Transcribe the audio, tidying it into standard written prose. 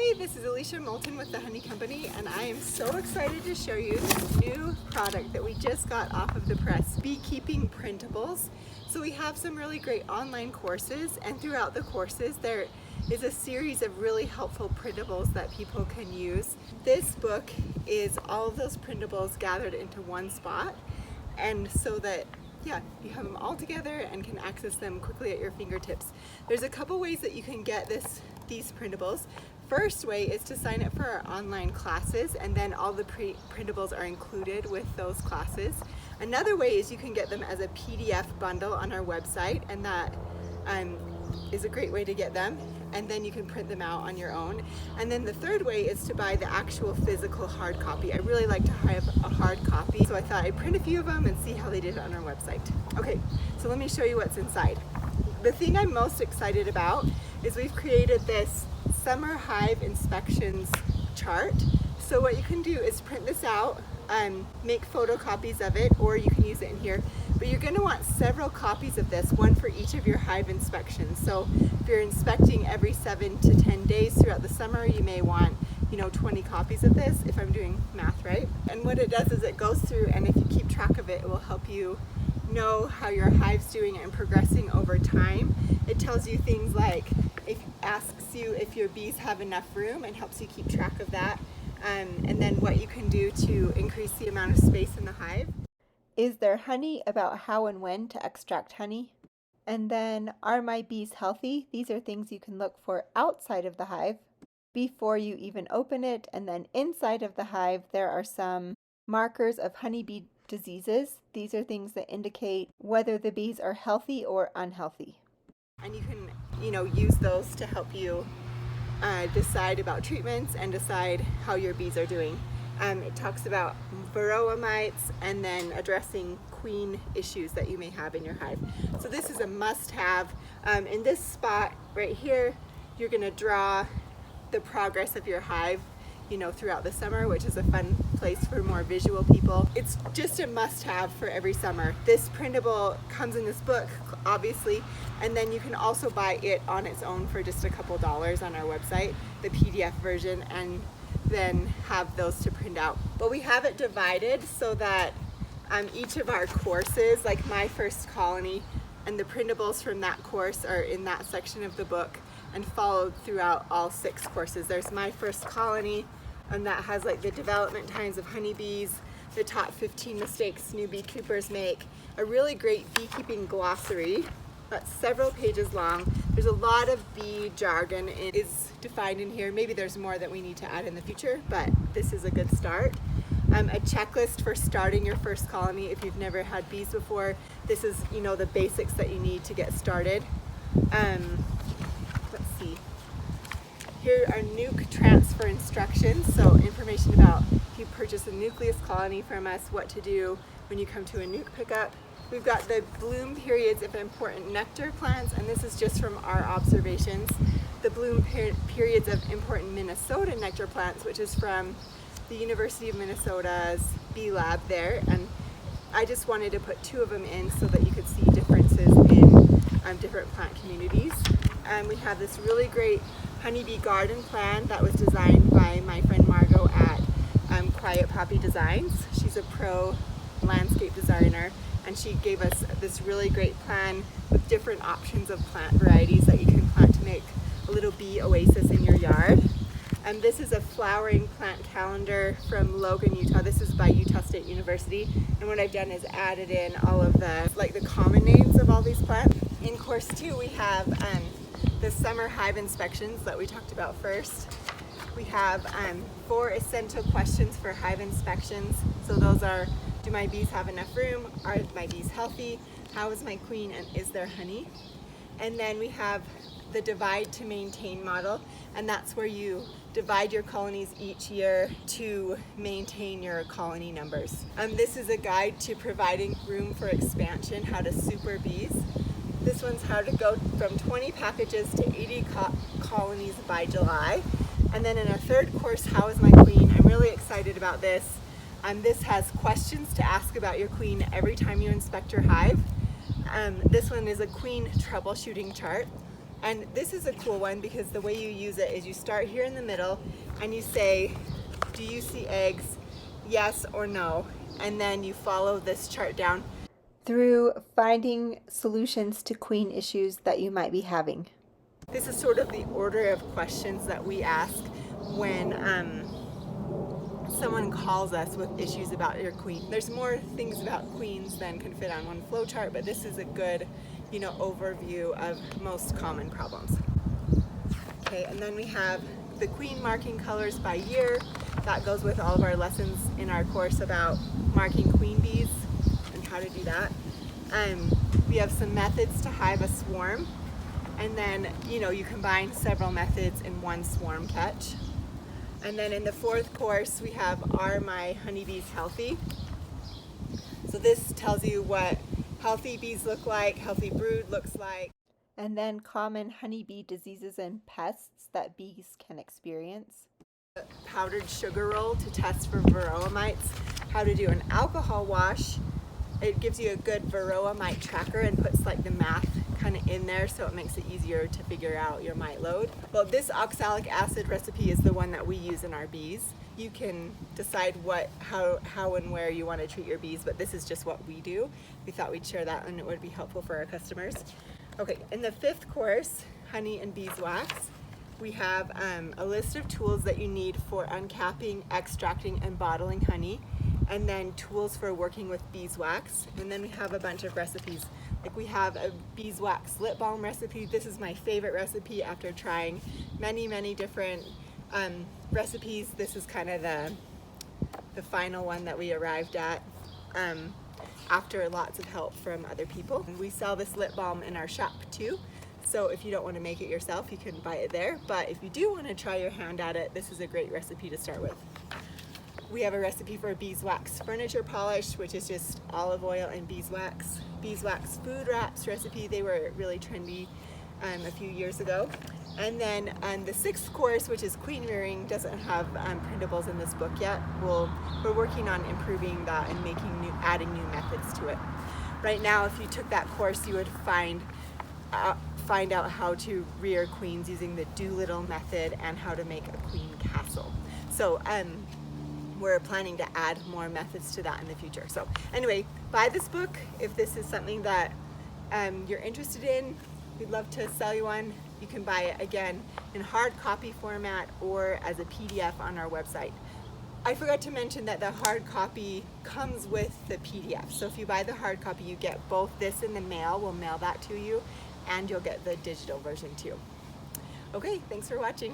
Hey, this is Alicia Moulton with the Honey Company, and I am so excited to show you this new product that we just got off of the press, Beekeeping Printables. So we have some really great online courses, and throughout the courses there is a series of really helpful printables that people can use. This book is all of those printables gathered into one spot, and so that you have them all together and can access them quickly at your fingertips. There's a couple ways that you can get these printables. First way is to sign up for our online classes, and then all the printables are included with those classes. Another way is you can get them as a PDF bundle on our website, and that is a great way to get them, and then you can print them out on your own. And then the third way is to buy the actual physical hard copy. I really like to have a hard copy, so I thought I'd print a few of them and see how they did on our website. Okay, so let me show you what's inside. The thing I'm most excited about is we've created this summer hive inspections chart. So what you can do is print this out, make photocopies of it, or you can use it in here. But you're going to want several copies of this, one for each of your hive inspections. So if you're inspecting every 7 to 10 days throughout the summer, you may want 20 copies of this, if I'm doing math right. And what it does is it goes through, and if you keep track of it, it will help you know how your hive's doing and progressing over time. It tells you things like, it asks you if your bees have enough room and helps you keep track of that, and then what you can do to increase the amount of space in the hive. Is there honey? About how and when to extract honey. And then, are my bees healthy? These are things you can look for outside of the hive before you even open it. And then inside of the hive, there are some markers of honeybee diseases. These are things that indicate whether the bees are healthy or unhealthy. And you can, use those to help you decide about treatments and decide how your bees are doing. It talks about varroa mites and then addressing queen issues that you may have in your hive. So this is a must-have. In this spot right here, you're going to draw the progress of your hive throughout the summer, which is a fun place for more visual people. It's just a must-have for every summer. This printable comes in this book, obviously, and then you can also buy it on its own for just a couple dollars on our website, the PDF version, and then have those to print out. But we have it divided so that each of our courses, like My First Colony, and the printables from that course are in that section of the book and followed throughout all 6 courses. There's My First Colony, and that has like the development times of honeybees, the top 15 mistakes new beekeepers make, a really great beekeeping glossary that's several pages long. There's a lot of bee jargon. It is defined in here. Maybe there's more that we need to add in the future, but this is a good start. A checklist for starting your first colony if you've never had bees before. This is, the basics that you need to get started. Let's see. Here are nuke transfer instructions, so information about if you purchase a nucleus colony from us, what to do when you come to a nuke pickup. We've got the bloom periods of important nectar plants, and this is just from our observations. The bloom periods of important Minnesota nectar plants, which is from the University of Minnesota's bee lab there, and I just wanted to put 2 of them in so that you could see differences in different plant communities. We have this really great honeybee garden plan that was designed by my friend Margot at Quiet Poppy Designs. She's a pro landscape designer, and she gave us this really great plan with different options of plant varieties that you can plant to make a little bee oasis in your yard. And this is a flowering plant calendar from Logan, Utah. This is by Utah State University. And what I've done is added in all of the common names of all these plants. In course 2, we have the summer hive inspections that we talked about first. We have 4 essential questions for hive inspections. So those are, do my bees have enough room? Are my bees healthy? How is my queen, and is there honey? And then we have the divide to maintain model, and that's where you divide your colonies each year to maintain your colony numbers. This is a guide to providing room for expansion, how to super bees. This one's how to go from 20 packages to 80 colonies by July. And then in our 3rd course, How is my queen? I'm really excited about this. This has questions to ask about your queen every time you inspect your hive. This one is a queen troubleshooting chart. And this is a cool one because the way you use it is you start here in the middle and you say, do you see eggs? Yes or no. And then you follow this chart down through finding solutions to queen issues that you might be having. This is sort of the order of questions that we ask when someone calls us with issues about your queen. There's more things about queens than can fit on one flowchart, but this is a good, overview of most common problems. Okay, and then we have the queen marking colors by year. That goes with all of our lessons in our course about marking queen bees and how to do that. We have some methods to hive a swarm, and then you combine several methods in one swarm catch. And then in the fourth course we have Are My Honeybees Healthy? So this tells you what healthy bees look like, healthy brood looks like, and then common honeybee diseases and pests that bees can experience. Powdered sugar roll to test for varroa mites, how to do an alcohol wash. It gives you a good varroa mite tracker and puts like the math kind of in there, so it makes it easier to figure out your mite load. Well, this oxalic acid recipe is the one that we use in our bees. You can decide how and where you want to treat your bees, but this is just what we do. We thought we'd share that and it would be helpful for our customers. Okay, in the fifth course, Honey and Beeswax, we have a list of tools that you need for uncapping, extracting, and bottling honey, and then tools for working with beeswax. And then we have a bunch of recipes. Like we have a beeswax lip balm recipe. This is my favorite recipe after trying many different recipes. This is kind of the final one that we arrived at after lots of help from other people. And we sell this lip balm in our shop too. So if you don't want to make it yourself, you can buy it there. But if you do want to try your hand at it, this is a great recipe to start with. We have a recipe for beeswax furniture polish, which is just olive oil and beeswax. Beeswax food wraps recipe, they were really trendy a few years ago. And then the sixth course, which is queen rearing, doesn't have printables in this book yet. We're working on improving that and adding new methods to it. Right now, if you took that course, you would find out how to rear queens using the Doolittle method and how to make a queen castle. So we're planning to add more methods to that in the future. So anyway, buy this book if this is something that you're interested in. We'd love to sell you one. You can buy it again in hard copy format or as a PDF on our website. I forgot to mention that the hard copy comes with the PDF. So if you buy the hard copy, you get both this in the mail. We'll mail that to you, and you'll get the digital version too. Okay, thanks for watching.